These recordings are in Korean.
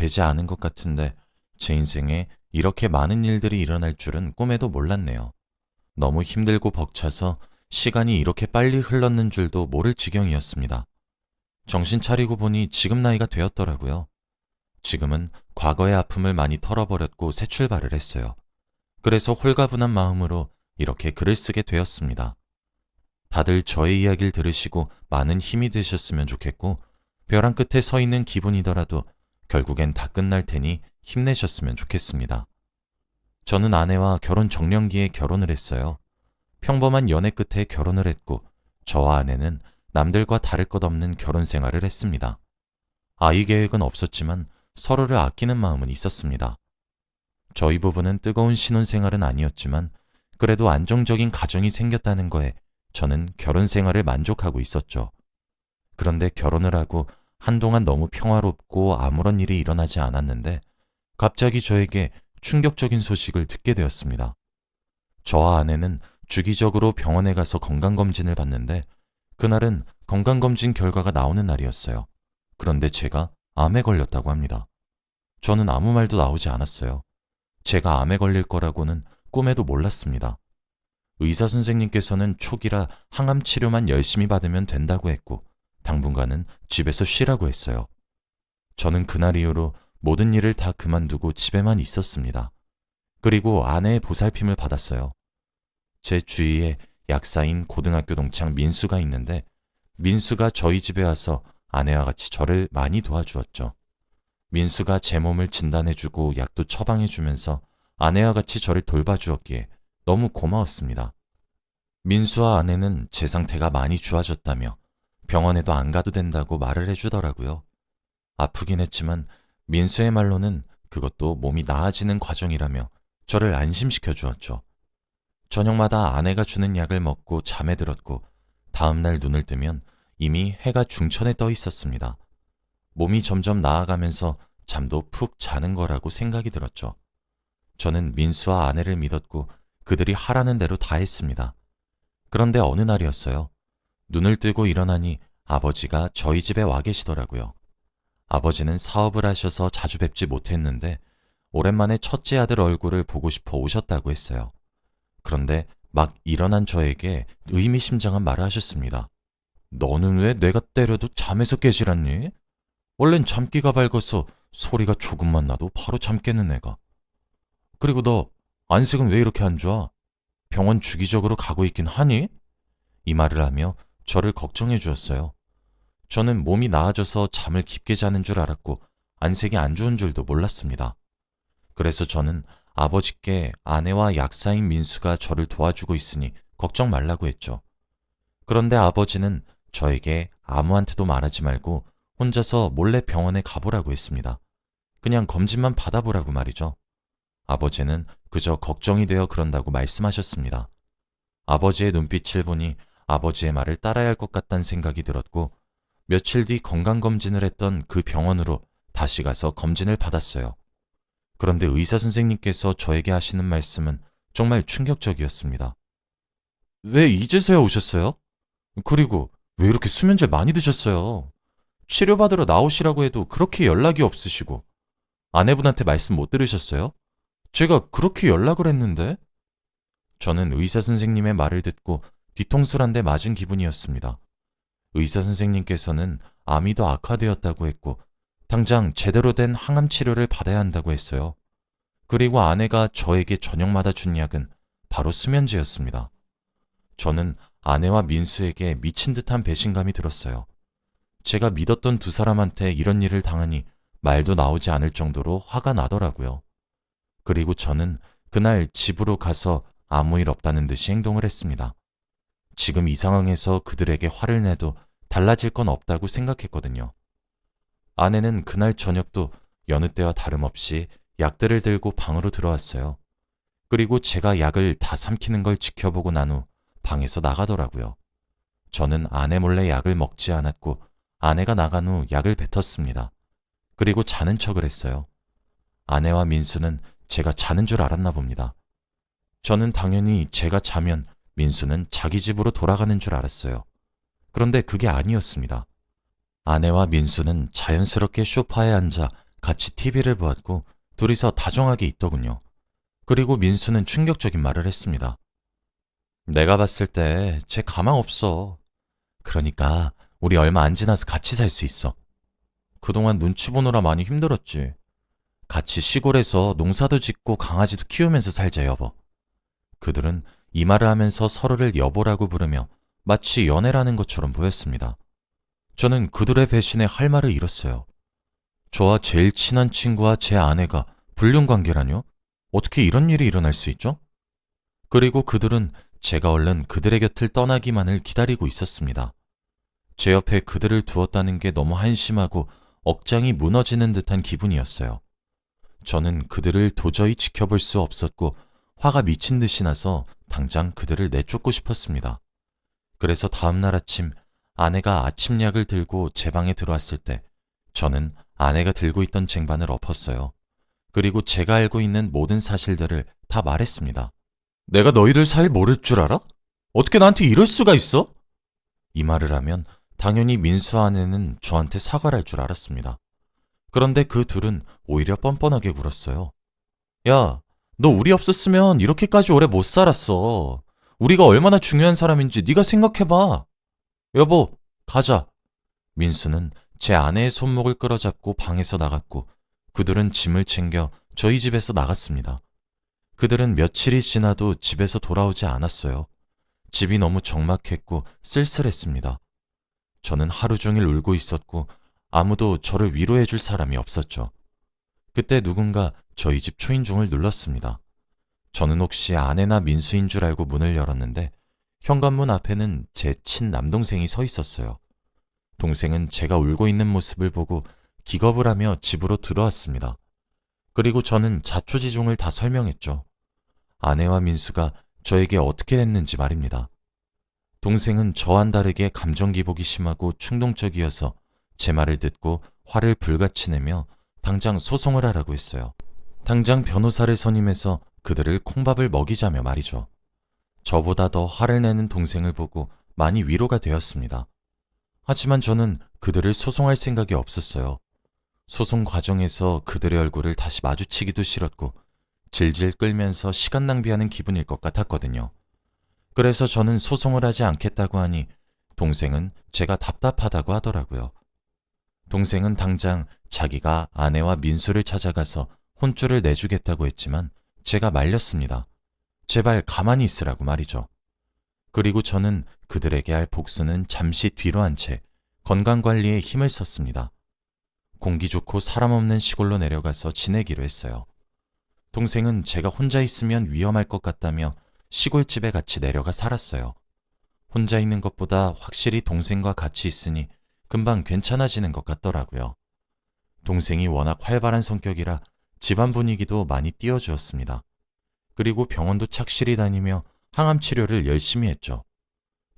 되지 않은 것 같은데 제 인생에 이렇게 많은 일들이 일어날 줄은 꿈에도 몰랐네요. 너무 힘들고 벅차서 시간이 이렇게 빨리 흘렀는 줄도 모를 지경이었습니다. 정신 차리고 보니 지금 나이가 되었더라고요. 지금은 과거의 아픔을 많이 털어버렸고 새 출발을 했어요. 그래서 홀가분한 마음으로 이렇게 글을 쓰게 되었습니다. 다들 저의 이야기를 들으시고 많은 힘이 되셨으면 좋겠고, 벼랑 끝에 서 있는 기분이더라도 결국엔 다 끝날 테니 힘내셨으면 좋겠습니다. 저는 아내와 결혼 정년기에 결혼을 했어요. 평범한 연애 끝에 결혼을 했고, 저와 아내는 남들과 다를 것 없는 결혼 생활을 했습니다. 아이 계획은 없었지만 서로를 아끼는 마음은 있었습니다. 저희 부부는 뜨거운 신혼생활은 아니었지만 그래도 안정적인 가정이 생겼다는 거에 저는 결혼 생활을 만족하고 있었죠. 그런데 결혼을 하고 한동안 너무 평화롭고 아무런 일이 일어나지 않았는데 갑자기 저에게 충격적인 소식을 듣게 되었습니다. 저와 아내는 주기적으로 병원에 가서 건강검진을 받는데 그날은 건강검진 결과가 나오는 날이었어요. 그런데 제가 암에 걸렸다고 합니다. 저는 아무 말도 나오지 않았어요. 제가 암에 걸릴 거라고는 꿈에도 몰랐습니다. 의사 선생님께서는 초기라 항암 치료만 열심히 받으면 된다고 했고 당분간은 집에서 쉬라고 했어요. 저는 그날 이후로 모든 일을 다 그만두고 집에만 있었습니다. 그리고 아내의 보살핌을 받았어요. 제 주위에 약사인 고등학교 동창 민수가 있는데 민수가 저희 집에 와서 아내와 같이 저를 많이 도와주었죠. 민수가 제 몸을 진단해주고 약도 처방해주면서 아내와 같이 저를 돌봐주었기에 너무 고마웠습니다. 민수와 아내는 제 상태가 많이 좋아졌다며 병원에도 안 가도 된다고 말을 해주더라고요. 아프긴 했지만 민수의 말로는 그것도 몸이 나아지는 과정이라며 저를 안심시켜 주었죠. 저녁마다 아내가 주는 약을 먹고 잠에 들었고 다음날 눈을 뜨면 이미 해가 중천에 떠 있었습니다. 몸이 점점 나아가면서 잠도 푹 자는 거라고 생각이 들었죠. 저는 민수와 아내를 믿었고 그들이 하라는 대로 다 했습니다. 그런데 어느 날이었어요. 눈을 뜨고 일어나니 아버지가 저희 집에 와 계시더라고요. 아버지는 사업을 하셔서 자주 뵙지 못했는데 오랜만에 첫째 아들 얼굴을 보고 싶어 오셨다고 했어요. 그런데 막 일어난 저에게 의미심장한 말을 하셨습니다. 너는 왜 내가 때려도 잠에서 깨질 않니? 원래는 잠기가 밝아서 소리가 조금만 나도 바로 잠 깨는 애가. 그리고 너 안색은 왜 이렇게 안 좋아? 병원 주기적으로 가고 있긴 하니? 이 말을 하며 저를 걱정해 주었어요. 저는 몸이 나아져서 잠을 깊게 자는 줄 알았고 안색이 안 좋은 줄도 몰랐습니다. 그래서 저는 아버지께 아내와 약사인 민수가 저를 도와주고 있으니 걱정 말라고 했죠. 그런데 아버지는 저에게 아무한테도 말하지 말고 혼자서 몰래 병원에 가보라고 했습니다. 그냥 검진만 받아보라고 말이죠. 아버지는 그저 걱정이 되어 그런다고 말씀하셨습니다. 아버지의 눈빛을 보니 아버지의 말을 따라야 할 것 같다는 생각이 들었고 며칠 뒤 건강검진을 했던 그 병원으로 다시 가서 검진을 받았어요. 그런데 의사 선생님께서 저에게 하시는 말씀은 정말 충격적이었습니다. 왜 이제서야 오셨어요? 그리고 왜 이렇게 수면제 많이 드셨어요? 치료받으러 나오시라고 해도 그렇게 연락이 없으시고 아내분한테 말씀 못 들으셨어요? 제가 그렇게 연락을 했는데? 저는 의사 선생님의 말을 듣고 뒤통수를 한 대 맞은 기분이었습니다. 의사 선생님께서는 암이 더 악화되었다고 했고 당장 제대로 된 항암 치료를 받아야 한다고 했어요. 그리고 아내가 저에게 저녁마다 준 약은 바로 수면제였습니다. 저는 아내와 민수에게 미친 듯한 배신감이 들었어요. 제가 믿었던 두 사람한테 이런 일을 당하니 말도 나오지 않을 정도로 화가 나더라고요. 그리고 저는 그날 집으로 가서 아무 일 없다는 듯이 행동을 했습니다. 지금 이 상황에서 그들에게 화를 내도 달라질 건 없다고 생각했거든요. 아내는 그날 저녁도 여느 때와 다름없이 약들을 들고 방으로 들어왔어요. 그리고 제가 약을 다 삼키는 걸 지켜보고 난 후 방에서 나가더라고요. 저는 아내 몰래 약을 먹지 않았고 아내가 나간 후 약을 뱉었습니다. 그리고 자는 척을 했어요. 아내와 민수는 제가 자는 줄 알았나 봅니다. 저는 당연히 제가 자면 민수는 자기 집으로 돌아가는 줄 알았어요. 그런데 그게 아니었습니다. 아내와 민수는 자연스럽게 소파에 앉아 같이 TV를 보았고 둘이서 다정하게 있더군요. 그리고 민수는 충격적인 말을 했습니다. 내가 봤을 때 쟤 가망 없어. 그러니까 우리 얼마 안 지나서 같이 살 수 있어. 그동안 눈치 보느라 많이 힘들었지. 같이 시골에서 농사도 짓고 강아지도 키우면서 살자, 여보. 그들은 이 말을 하면서 서로를 여보라고 부르며 마치 연애라는 것처럼 보였습니다. 저는 그들의 배신에 할 말을 잃었어요. 저와 제일 친한 친구와 제 아내가 불륜 관계라뇨? 어떻게 이런 일이 일어날 수 있죠? 그리고 그들은 제가 얼른 그들의 곁을 떠나기만을 기다리고 있었습니다. 제 옆에 그들을 두었다는 게 너무 한심하고 억장이 무너지는 듯한 기분이었어요. 저는 그들을 도저히 지켜볼 수 없었고 화가 미친 듯이 나서 당장 그들을 내쫓고 싶었습니다. 그래서 다음날 아침 아내가 아침약을 들고 제 방에 들어왔을 때 저는 아내가 들고 있던 쟁반을 엎었어요. 그리고 제가 알고 있는 모든 사실들을 다 말했습니다. 내가 너희들 사이 모를 줄 알아? 어떻게 나한테 이럴 수가 있어? 이 말을 하면 당연히 민수 아내는 저한테 사과를 할 줄 알았습니다. 그런데 그 둘은 오히려 뻔뻔하게 굴었어요. 야, 너 우리 없었으면 이렇게까지 오래 못 살았어. 우리가 얼마나 중요한 사람인지 네가 생각해봐. 여보, 가자. 민수는 제 아내의 손목을 끌어잡고 방에서 나갔고 그들은 짐을 챙겨 저희 집에서 나갔습니다. 그들은 며칠이 지나도 집에서 돌아오지 않았어요. 집이 너무 적막했고 쓸쓸했습니다. 저는 하루 종일 울고 있었고 아무도 저를 위로해 줄 사람이 없었죠. 그때 누군가 저희 집 초인종을 눌렀습니다. 저는 혹시 아내나 민수인 줄 알고 문을 열었는데 현관문 앞에는 제 친남동생이 서 있었어요. 동생은 제가 울고 있는 모습을 보고 기겁을 하며 집으로 들어왔습니다. 그리고 저는 자초지종을 다 설명했죠. 아내와 민수가 저에게 어떻게 했는지 말입니다. 동생은 저와는 다르게 감정 기복이 심하고 충동적이어서 제 말을 듣고 화를 불같이 내며 당장 소송을 하라고 했어요. 당장 변호사를 선임해서 그들을 콩밥을 먹이자며 말이죠. 저보다 더 화를 내는 동생을 보고 많이 위로가 되었습니다. 하지만 저는 그들을 소송할 생각이 없었어요. 소송 과정에서 그들의 얼굴을 다시 마주치기도 싫었고 질질 끌면서 시간 낭비하는 기분일 것 같았거든요. 그래서 저는 소송을 하지 않겠다고 하니 동생은 제가 답답하다고 하더라고요. 동생은 당장 자기가 아내와 민수를 찾아가서 혼쭐을 내주겠다고 했지만 제가 말렸습니다. 제발 가만히 있으라고 말이죠. 그리고 저는 그들에게 할 복수는 잠시 뒤로 한 채 건강관리에 힘을 썼습니다. 공기 좋고 사람 없는 시골로 내려가서 지내기로 했어요. 동생은 제가 혼자 있으면 위험할 것 같다며 시골집에 같이 내려가 살았어요. 혼자 있는 것보다 확실히 동생과 같이 있으니 금방 괜찮아지는 것 같더라고요. 동생이 워낙 활발한 성격이라 집안 분위기도 많이 띄워주었습니다. 그리고 병원도 착실히 다니며 항암 치료를 열심히 했죠.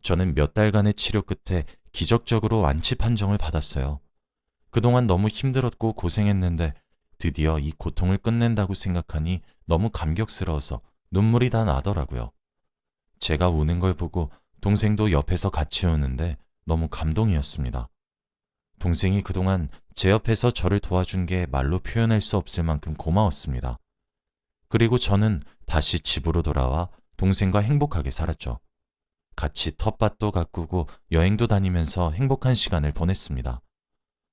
저는 몇 달간의 치료 끝에 기적적으로 완치 판정을 받았어요. 그동안 너무 힘들었고 고생했는데 드디어 이 고통을 끝낸다고 생각하니 너무 감격스러워서 눈물이 다 나더라고요. 제가 우는 걸 보고 동생도 옆에서 같이 우는데 너무 감동이었습니다. 동생이 그동안 제 옆에서 저를 도와준 게 말로 표현할 수 없을 만큼 고마웠습니다. 그리고 저는 다시 집으로 돌아와 동생과 행복하게 살았죠. 같이 텃밭도 가꾸고 여행도 다니면서 행복한 시간을 보냈습니다.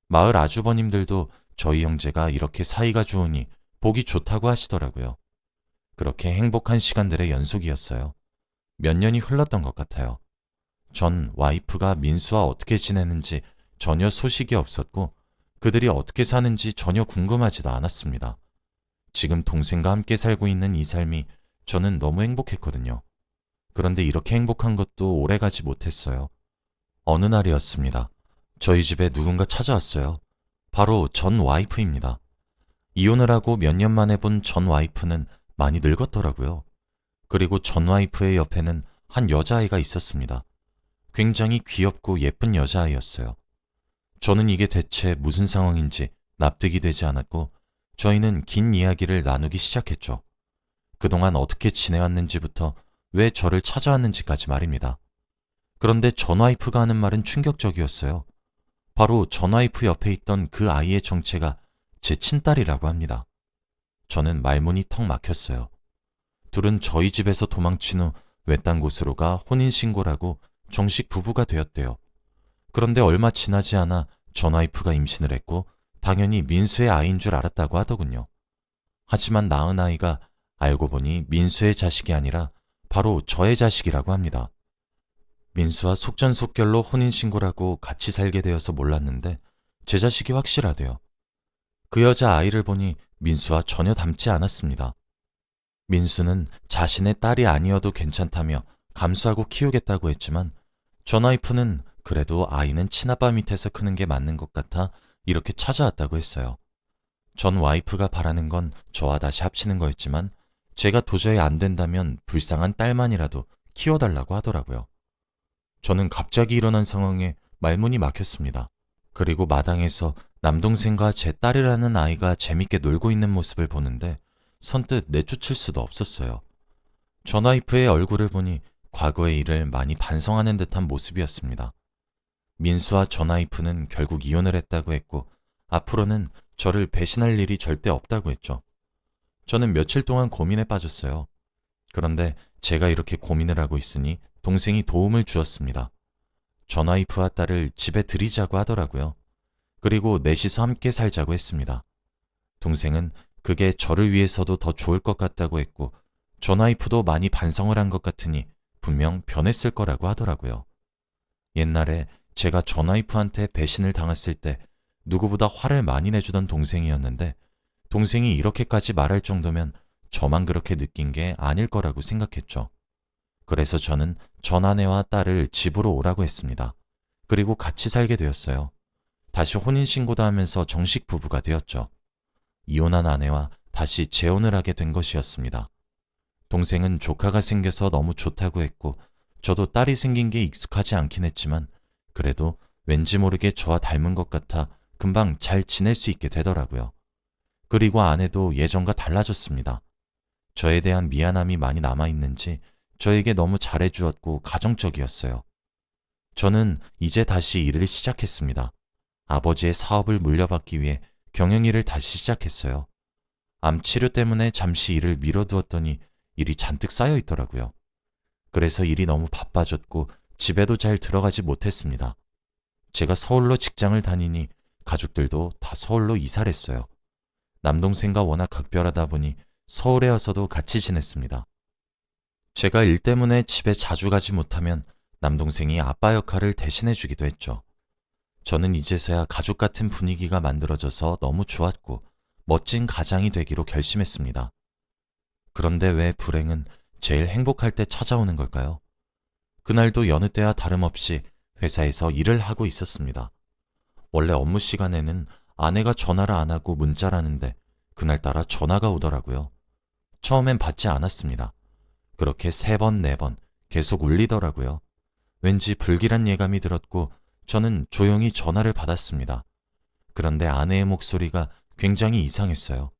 마을 아주버님들도 저희 형제가 이렇게 사이가 좋으니 보기 좋다고 하시더라고요. 그렇게 행복한 시간들의 연속이었어요. 몇 년이 흘렀던 것 같아요. 전 와이프가 민수와 어떻게 지내는지 전혀 소식이 없었고 그들이 어떻게 사는지 전혀 궁금하지도 않았습니다. 지금 동생과 함께 살고 있는 이 삶이 저는 너무 행복했거든요. 그런데 이렇게 행복한 것도 오래가지 못했어요. 어느 날이었습니다. 저희 집에 누군가 찾아왔어요. 바로 전 와이프입니다. 이혼을 하고 몇 년 만에 본 전 와이프는 많이 늙었더라고요. 그리고 전 와이프의 옆에는 한 여자아이가 있었습니다. 굉장히 귀엽고 예쁜 여자아이였어요. 저는 이게 대체 무슨 상황인지 납득이 되지 않았고 저희는 긴 이야기를 나누기 시작했죠. 그동안 어떻게 지내왔는지부터 왜 저를 찾아왔는지까지 말입니다. 그런데 전 와이프가 하는 말은 충격적이었어요. 바로 전 와이프 옆에 있던 그 아이의 정체가 제 친딸이라고 합니다. 저는 말문이 턱 막혔어요. 둘은 저희 집에서 도망친 후 외딴 곳으로 가 혼인신고라고 정식 부부가 되었대요. 그런데 얼마 지나지 않아 전 와이프가 임신을 했고 당연히 민수의 아이인 줄 알았다고 하더군요. 하지만 낳은 아이가 알고 보니 민수의 자식이 아니라 바로 저의 자식이라고 합니다. 민수와 속전속결로 혼인신고라고 같이 살게 되어서 몰랐는데 제 자식이 확실하대요. 그 여자 아이를 보니 민수와 전혀 닮지 않았습니다. 민수는 자신의 딸이 아니어도 괜찮다며 감수하고 키우겠다고 했지만 전 와이프는 그래도 아이는 친아빠 밑에서 크는 게 맞는 것 같아 이렇게 찾아왔다고 했어요. 전 와이프가 바라는 건 저와 다시 합치는 거였지만 제가 도저히 안 된다면 불쌍한 딸만이라도 키워달라고 하더라고요. 저는 갑자기 일어난 상황에 말문이 막혔습니다. 그리고 마당에서 남동생과 제 딸이라는 아이가 재밌게 놀고 있는 모습을 보는데 선뜻 내쫓을 수도 없었어요. 전 와이프의 얼굴을 보니 과거의 일을 많이 반성하는 듯한 모습이었습니다. 민수와 전 와이프는 결국 이혼을 했다고 했고 앞으로는 저를 배신할 일이 절대 없다고 했죠. 저는 며칠 동안 고민에 빠졌어요. 그런데 제가 이렇게 고민을 하고 있으니 동생이 도움을 주었습니다. 전 와이프와 딸을 집에 들이자고 하더라고요. 그리고 넷이서 함께 살자고 했습니다. 동생은 그게 저를 위해서도 더 좋을 것 같다고 했고 전 와이프도 많이 반성을 한 것 같으니 분명 변했을 거라고 하더라고요. 옛날에 제가 전 와이프한테 배신을 당했을 때 누구보다 화를 많이 내주던 동생이었는데 동생이 이렇게까지 말할 정도면 저만 그렇게 느낀 게 아닐 거라고 생각했죠. 그래서 저는 전 아내와 딸을 집으로 오라고 했습니다. 그리고 같이 살게 되었어요. 다시 혼인신고도 하면서 정식 부부가 되었죠. 이혼한 아내와 다시 재혼을 하게 된 것이었습니다. 동생은 조카가 생겨서 너무 좋다고 했고 저도 딸이 생긴 게 익숙하지 않긴 했지만 그래도 왠지 모르게 저와 닮은 것 같아 금방 잘 지낼 수 있게 되더라고요. 그리고 아내도 예전과 달라졌습니다. 저에 대한 미안함이 많이 남아있는지 저에게 너무 잘해주었고 가정적이었어요. 저는 이제 다시 일을 시작했습니다. 아버지의 사업을 물려받기 위해 경영일을 다시 시작했어요. 암 치료 때문에 잠시 일을 미뤄두었더니 일이 잔뜩 쌓여 있더라고요. 그래서 일이 너무 바빠졌고 집에도 잘 들어가지 못했습니다. 제가 서울로 직장을 다니니 가족들도 다 서울로 이사를 했어요. 남동생과 워낙 각별하다 보니 서울에 와서도 같이 지냈습니다. 제가 일 때문에 집에 자주 가지 못하면 남동생이 아빠 역할을 대신해 주기도 했죠. 저는 이제서야 가족 같은 분위기가 만들어져서 너무 좋았고 멋진 가장이 되기로 결심했습니다. 그런데 왜 불행은 제일 행복할 때 찾아오는 걸까요? 그날도 여느 때와 다름없이 회사에서 일을 하고 있었습니다. 원래 업무 시간에는 아내가 전화를 안 하고 문자를 하는데 그날따라 전화가 오더라고요. 처음엔 받지 않았습니다. 그렇게 3번, 4번 계속 울리더라고요. 왠지 불길한 예감이 들었고 저는 조용히 전화를 받았습니다. 그런데 아내의 목소리가 굉장히 이상했어요.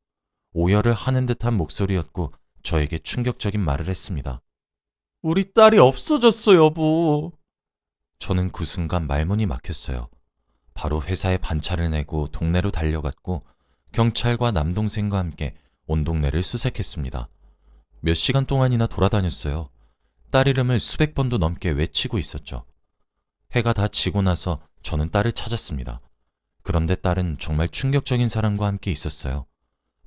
오열을 하는 듯한 목소리였고 저에게 충격적인 말을 했습니다. 우리 딸이 없어졌어, 여보. 저는 그 순간 말문이 막혔어요. 바로 회사에 반차를 내고 동네로 달려갔고 경찰과 남동생과 함께 온 동네를 수색했습니다. 몇 시간 동안이나 돌아다녔어요. 딸 이름을 수백 번도 넘게 외치고 있었죠. 해가 다 지고 나서 저는 딸을 찾았습니다. 그런데 딸은 정말 충격적인 사람과 함께 있었어요.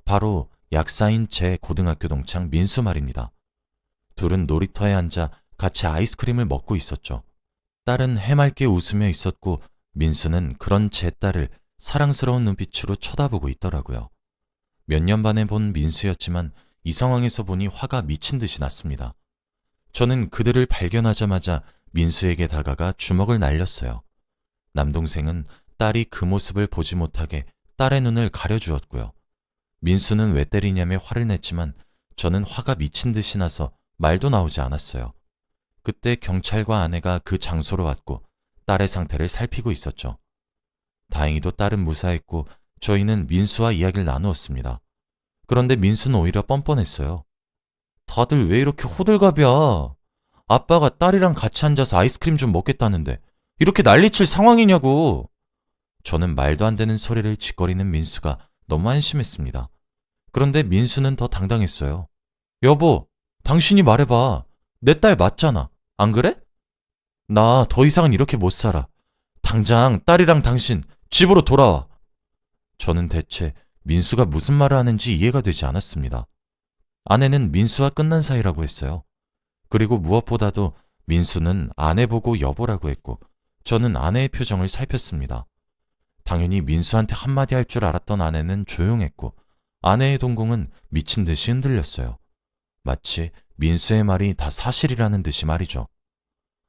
바로 약사인 제 고등학교 동창 민수 말입니다. 둘은 놀이터에 앉아 같이 아이스크림을 먹고 있었죠. 딸은 해맑게 웃으며 있었고 민수는 그런 제 딸을 사랑스러운 눈빛으로 쳐다보고 있더라고요. 몇 년 만에 본 민수였지만 이 상황에서 보니 화가 미친 듯이 났습니다. 저는 그들을 발견하자마자 민수에게 다가가 주먹을 날렸어요. 남동생은 딸이 그 모습을 보지 못하게 딸의 눈을 가려주었고요. 민수는 왜 때리냐며 화를 냈지만 저는 화가 미친 듯이 나서 말도 나오지 않았어요. 그때 경찰과 아내가 그 장소로 왔고 딸의 상태를 살피고 있었죠. 다행히도 딸은 무사했고 저희는 민수와 이야기를 나누었습니다. 그런데 민수는 오히려 뻔뻔했어요. 다들 왜 이렇게 호들갑이야? 아빠가 딸이랑 같이 앉아서 아이스크림 좀 먹겠다는데 이렇게 난리칠 상황이냐고. 저는 말도 안 되는 소리를 짓거리는 민수가 너무 안심했습니다. 그런데 민수는 더 당당했어요. 여보, 당신이 말해봐. 내 딸 맞잖아. 안 그래? 나 더 이상은 이렇게 못 살아. 당장 딸이랑 당신 집으로 돌아와. 저는 대체 민수가 무슨 말을 하는지 이해가 되지 않았습니다. 아내는 민수와 끝난 사이라고 했어요. 그리고 무엇보다도 민수는 아내 보고 여보라고 했고 저는 아내의 표정을 살폈습니다. 당연히 민수한테 한마디 할 줄 알았던 아내는 조용했고 아내의 동공은 미친 듯이 흔들렸어요. 마치 민수의 말이 다 사실이라는 듯이 말이죠.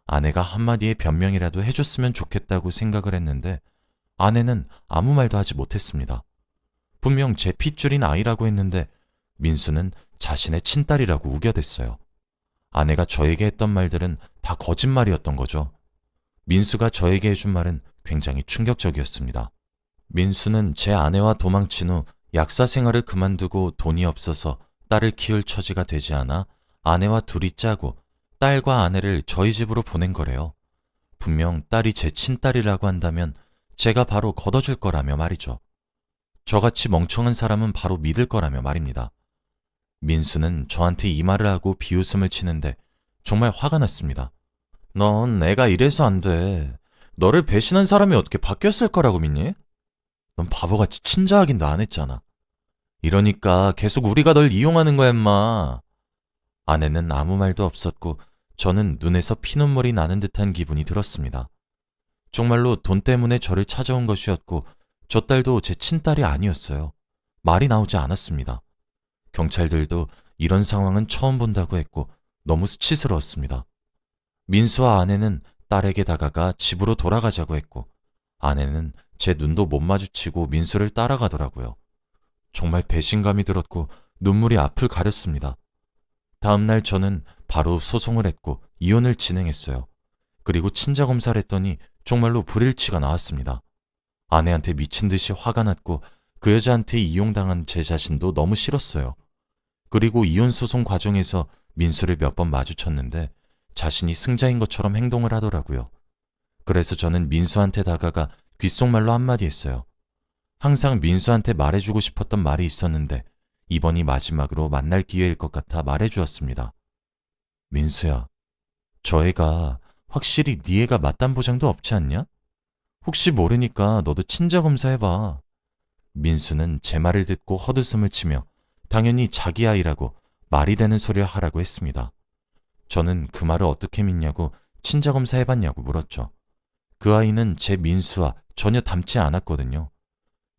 아내가 한마디의 변명이라도 해줬으면 좋겠다고 생각을 했는데 아내는 아무 말도 하지 못했습니다. 분명 제 핏줄인 아이라고 했는데 민수는 자신의 친딸이라고 우겨댔어요. 아내가 저에게 했던 말들은 다 거짓말이었던 거죠. 민수가 저에게 해준 말은 굉장히 충격적이었습니다. 민수는 제 아내와 도망친 후 약사 생활을 그만두고 돈이 없어서 딸을 키울 처지가 되지 않아 아내와 둘이 짜고 딸과 아내를 저희 집으로 보낸 거래요. 분명 딸이 제 친딸이라고 한다면 제가 바로 걷어줄 거라며 말이죠. 저같이 멍청한 사람은 바로 믿을 거라며 말입니다. 민수는 저한테 이 말을 하고 비웃음을 치는데 정말 화가 났습니다. 넌 애가 이래서 안 돼. 너를 배신한 사람이 어떻게 바뀌었을 거라고 믿니? 넌 바보같이 친자 확인도 안 했잖아. 이러니까 계속 우리가 널 이용하는 거야, 임마. 아내는 아무 말도 없었고 저는 눈에서 피눈물이 나는 듯한 기분이 들었습니다. 정말로 돈 때문에 저를 찾아온 것이었고 저 딸도 제 친딸이 아니었어요. 말이 나오지 않았습니다. 경찰들도 이런 상황은 처음 본다고 했고 너무 수치스러웠습니다. 민수와 아내는 딸에게 다가가 집으로 돌아가자고 했고 아내는 제 눈도 못 마주치고 민수를 따라가더라고요. 정말 배신감이 들었고 눈물이 앞을 가렸습니다. 다음날 저는 바로 소송을 했고 이혼을 진행했어요. 그리고 친자 검사를 했더니 정말로 불일치가 나왔습니다. 아내한테 미친 듯이 화가 났고 그 여자한테 이용당한 제 자신도 너무 싫었어요. 그리고 이혼 소송 과정에서 민수를 몇 번 마주쳤는데 자신이 승자인 것처럼 행동을 하더라고요. 그래서 저는 민수한테 다가가 귓속말로 한마디 했어요. 항상 민수한테 말해주고 싶었던 말이 있었는데 이번이 마지막으로 만날 기회일 것 같아 말해주었습니다. 민수야, 저 애가 확실히 네 애가 맞단 보장도 없지 않냐? 혹시 모르니까 너도 친자검사 해봐. 민수는 제 말을 듣고 헛웃음을 치며 당연히 자기 아이라고 말이 되는 소리를 하라고 했습니다. 저는 그 말을 어떻게 믿냐고 친자검사 해봤냐고 물었죠. 그 아이는 제 민수와 전혀 닮지 않았거든요.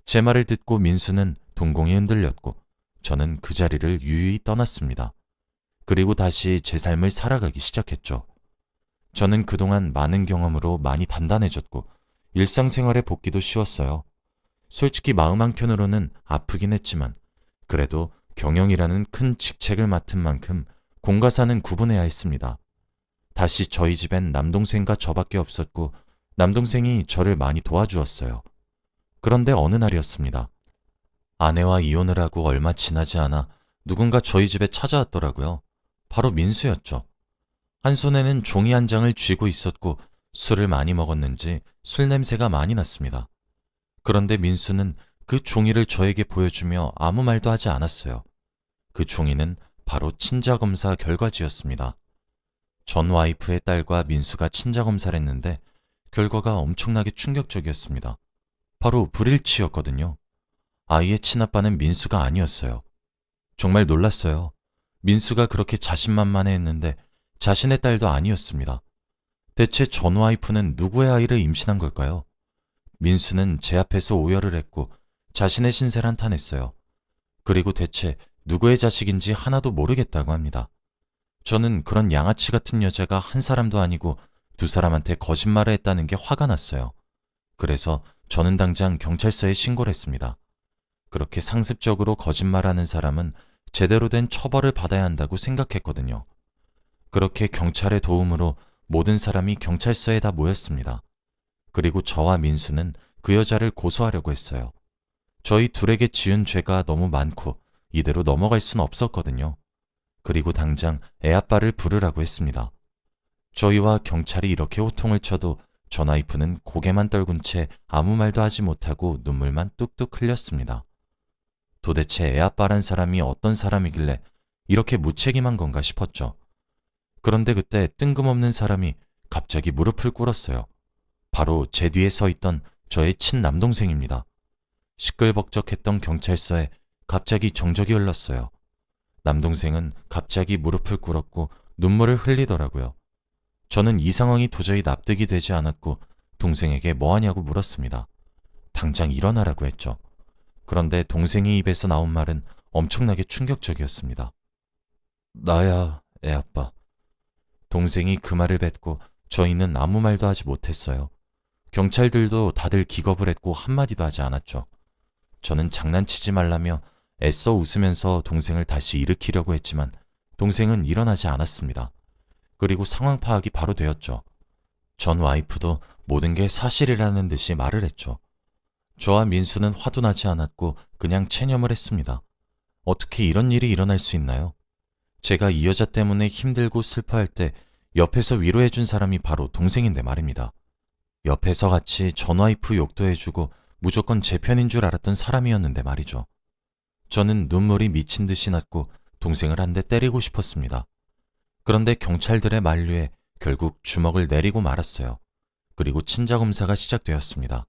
제 말을 듣고 민수는 동공이 흔들렸고 저는 그 자리를 유유히 떠났습니다. 그리고 다시 제 삶을 살아가기 시작했죠. 저는 그동안 많은 경험으로 많이 단단해졌고 일상생활에 복귀도 쉬웠어요. 솔직히 마음 한켠으로는 아프긴 했지만 그래도 경영이라는 큰 직책을 맡은 만큼 공과 사는 구분해야 했습니다. 다시 저희 집엔 남동생과 저밖에 없었고 남동생이 저를 많이 도와주었어요. 그런데 어느 날이었습니다. 아내와 이혼을 하고 얼마 지나지 않아 누군가 저희 집에 찾아왔더라고요. 바로 민수였죠. 한 손에는 종이 한 장을 쥐고 있었고 술을 많이 먹었는지 술 냄새가 많이 났습니다. 그런데 민수는 그 종이를 저에게 보여주며 아무 말도 하지 않았어요. 그 종이는 바로 친자검사 결과지였습니다. 전 와이프의 딸과 민수가 친자검사를 했는데 결과가 엄청나게 충격적이었습니다. 바로 불일치였거든요. 아이의 친아빠는 민수가 아니었어요. 정말 놀랐어요. 민수가 그렇게 자신만만해했는데 자신의 딸도 아니었습니다. 대체 전 와이프는 누구의 아이를 임신한 걸까요? 민수는 제 앞에서 오열을 했고 자신의 신세를 한탄했어요. 그리고 대체 누구의 자식인지 하나도 모르겠다고 합니다. 저는 그런 양아치 같은 여자가 한 사람도 아니고 두 사람한테 거짓말을 했다는 게 화가 났어요. 그래서 저는 당장 경찰서에 신고를 했습니다. 그렇게 상습적으로 거짓말하는 사람은 제대로 된 처벌을 받아야 한다고 생각했거든요. 그렇게 경찰의 도움으로 모든 사람이 경찰서에 다 모였습니다. 그리고 저와 민수는 그 여자를 고소하려고 했어요. 저희 둘에게 지은 죄가 너무 많고 이대로 넘어갈 수는 없었거든요. 그리고 당장 애아빠를 부르라고 했습니다. 저희와 경찰이 이렇게 호통을 쳐도 전 와이프는 고개만 떨군 채 아무 말도 하지 못하고 눈물만 뚝뚝 흘렸습니다. 도대체 애아빠란 사람이 어떤 사람이길래 이렇게 무책임한 건가 싶었죠. 그런데 그때 뜬금없는 사람이 갑자기 무릎을 꿇었어요. 바로 제 뒤에 서 있던 저의 친남동생입니다. 시끌벅적했던 경찰서에 갑자기 정적이 흘렀어요. 남동생은 갑자기 무릎을 꿇었고 눈물을 흘리더라고요. 저는 이 상황이 도저히 납득이 되지 않았고 동생에게 뭐 하냐고 물었습니다. 당장 일어나라고 했죠. 그런데 동생이 입에서 나온 말은 엄청나게 충격적이었습니다. 나야, 애아빠. 동생이 그 말을 뱉고 저희는 아무 말도 하지 못했어요. 경찰들도 다들 기겁을 했고 한마디도 하지 않았죠. 저는 장난치지 말라며 애써 웃으면서 동생을 다시 일으키려고 했지만 동생은 일어나지 않았습니다. 그리고 상황 파악이 바로 되었죠. 전 와이프도 모든 게 사실이라는 듯이 말을 했죠. 저와 민수는 화도 나지 않았고 그냥 체념을 했습니다. 어떻게 이런 일이 일어날 수 있나요? 제가 이 여자 때문에 힘들고 슬퍼할 때 옆에서 위로해준 사람이 바로 동생인데 말입니다. 옆에서 같이 전 와이프 욕도 해주고 무조건 제 편인 줄 알았던 사람이었는데 말이죠. 저는 눈물이 미친 듯이 났고 동생을 한 대 때리고 싶었습니다. 그런데 경찰들의 만류에 결국 주먹을 내리고 말았어요. 그리고 친자검사가 시작되었습니다.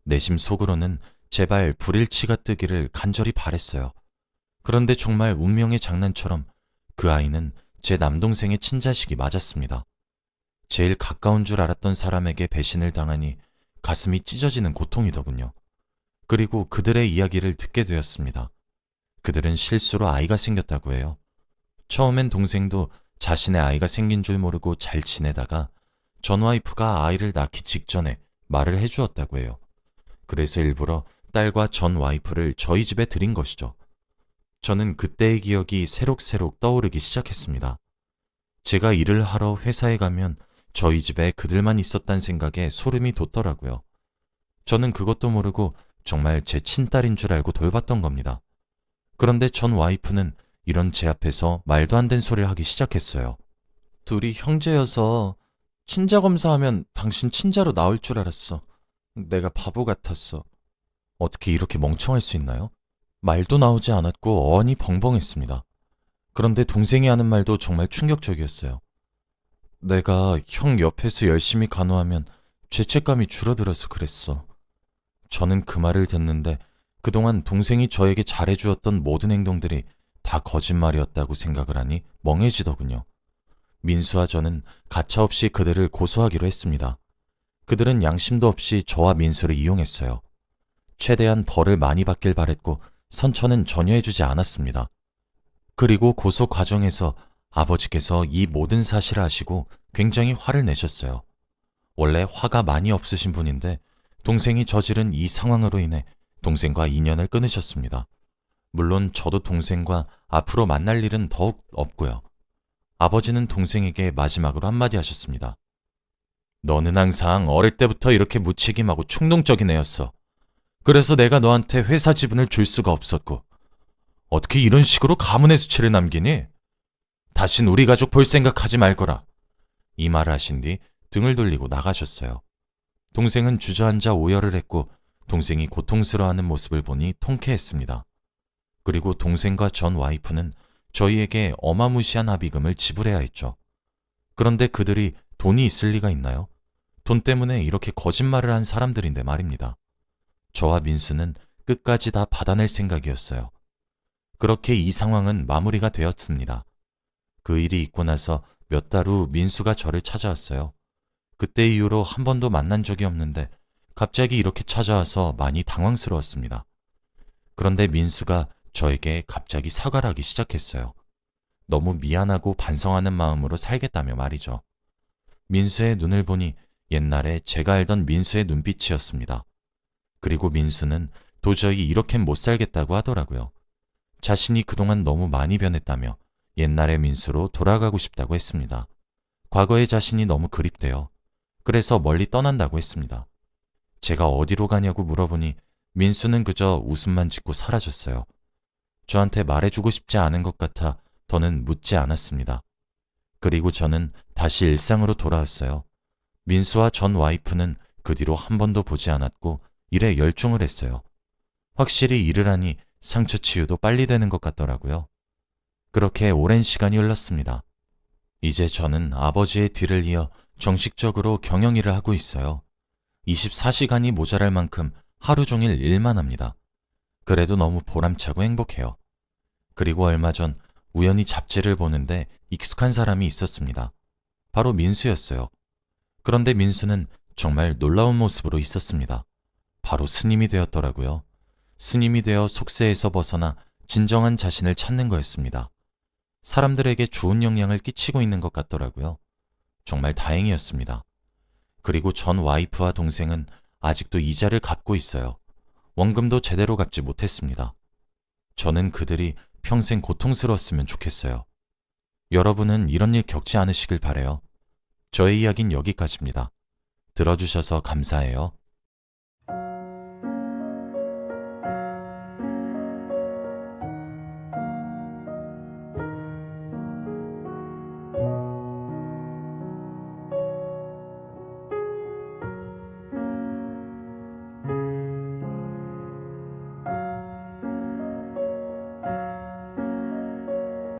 내심 속으로는 제발 불일치가 뜨기를 간절히 바랬어요. 그런데 정말 운명의 장난처럼 그 아이는 제 남동생의 친자식이 맞았습니다. 제일 가까운 줄 알았던 사람에게 배신을 당하니 가슴이 찢어지는 고통이더군요. 그리고 그들의 이야기를 듣게 되었습니다. 그들은 실수로 아이가 생겼다고 해요. 처음엔 동생도 자신의 아이가 생긴 줄 모르고 잘 지내다가 전 와이프가 아이를 낳기 직전에 말을 해주었다고 해요. 그래서 일부러 딸과 전 와이프를 저희 집에 들인 것이죠. 저는 그때의 기억이 새록새록 떠오르기 시작했습니다. 제가 일을 하러 회사에 가면 저희 집에 그들만 있었단 생각에 소름이 돋더라고요. 저는 그것도 모르고 정말 제 친딸인 줄 알고 돌봤던 겁니다. 그런데 전 와이프는 이런 제 앞에서 말도 안 되는 소리를 하기 시작했어요. 둘이 형제여서 친자 검사하면 당신 친자로 나올 줄 알았어. 내가 바보 같았어. 어떻게 이렇게 멍청할 수 있나요? 말도 나오지 않았고 어안이 벙벙했습니다. 그런데 동생이 하는 말도 정말 충격적이었어요. 내가 형 옆에서 열심히 간호하면 죄책감이 줄어들어서 그랬어. 저는 그 말을 듣는데 그동안 동생이 저에게 잘해주었던 모든 행동들이 다 거짓말이었다고 생각을 하니 멍해지더군요. 민수와 저는 가차없이 그들을 고소하기로 했습니다. 그들은 양심도 없이 저와 민수를 이용했어요. 최대한 벌을 많이 받길 바랬고 선처는 전혀 해주지 않았습니다. 그리고 고소 과정에서 아버지께서 이 모든 사실을 아시고 굉장히 화를 내셨어요. 원래 화가 많이 없으신 분인데 동생이 저지른 이 상황으로 인해 동생과 인연을 끊으셨습니다. 물론 저도 동생과 앞으로 만날 일은 더욱 없고요. 아버지는 동생에게 마지막으로 한마디 하셨습니다. 너는 항상 어릴 때부터 이렇게 무책임하고 충동적인 애였어. 그래서 내가 너한테 회사 지분을 줄 수가 없었고 어떻게 이런 식으로 가문의 수치를 남기니? 다신 우리 가족 볼 생각하지 말거라. 이 말을 하신 뒤 등을 돌리고 나가셨어요. 동생은 주저앉아 오열을 했고 동생이 고통스러워하는 모습을 보니 통쾌했습니다. 그리고 동생과 전 와이프는 저희에게 어마무시한 합의금을 지불해야 했죠. 그런데 그들이 돈이 있을 리가 있나요? 돈 때문에 이렇게 거짓말을 한 사람들인데 말입니다. 저와 민수는 끝까지 다 받아낼 생각이었어요. 그렇게 이 상황은 마무리가 되었습니다. 그 일이 있고 나서 몇 달 후 민수가 저를 찾아왔어요. 그때 이후로 한 번도 만난 적이 없는데 갑자기 이렇게 찾아와서 많이 당황스러웠습니다. 그런데 민수가 저에게 갑자기 사과를 하기 시작했어요. 너무 미안하고 반성하는 마음으로 살겠다며 말이죠. 민수의 눈을 보니 옛날에 제가 알던 민수의 눈빛이었습니다. 그리고 민수는 도저히 이렇게는 못 살겠다고 하더라고요. 자신이 그동안 너무 많이 변했다며 옛날의 민수로 돌아가고 싶다고 했습니다. 과거의 자신이 너무 그립대요. 그래서 멀리 떠난다고 했습니다. 제가 어디로 가냐고 물어보니 민수는 그저 웃음만 짓고 사라졌어요. 저한테 말해주고 싶지 않은 것 같아 더는 묻지 않았습니다. 그리고 저는 다시 일상으로 돌아왔어요. 민수와 전 와이프는 그 뒤로 한 번도 보지 않았고 일에 열중을 했어요. 확실히 일을 하니 상처 치유도 빨리 되는 것 같더라고요. 그렇게 오랜 시간이 흘렀습니다. 이제 저는 아버지의 뒤를 이어 정식적으로 경영일을 하고 있어요. 24시간이 모자랄 만큼 하루 종일 일만 합니다. 그래도 너무 보람차고 행복해요. 그리고 얼마 전 우연히 잡지를 보는데 익숙한 사람이 있었습니다. 바로 민수였어요. 그런데 민수는 정말 놀라운 모습으로 있었습니다. 바로 스님이 되었더라고요. 스님이 되어 속세에서 벗어나 진정한 자신을 찾는 거였습니다. 사람들에게 좋은 영향을 끼치고 있는 것 같더라고요. 정말 다행이었습니다. 그리고 전 와이프와 동생은 아직도 이자를 갚고 있어요. 원금도 제대로 갚지 못했습니다. 저는 그들이 평생 고통스러웠으면 좋겠어요. 여러분은 이런 일 겪지 않으시길 바래요. 저의 이야기는 여기까지입니다. 들어주셔서 감사해요.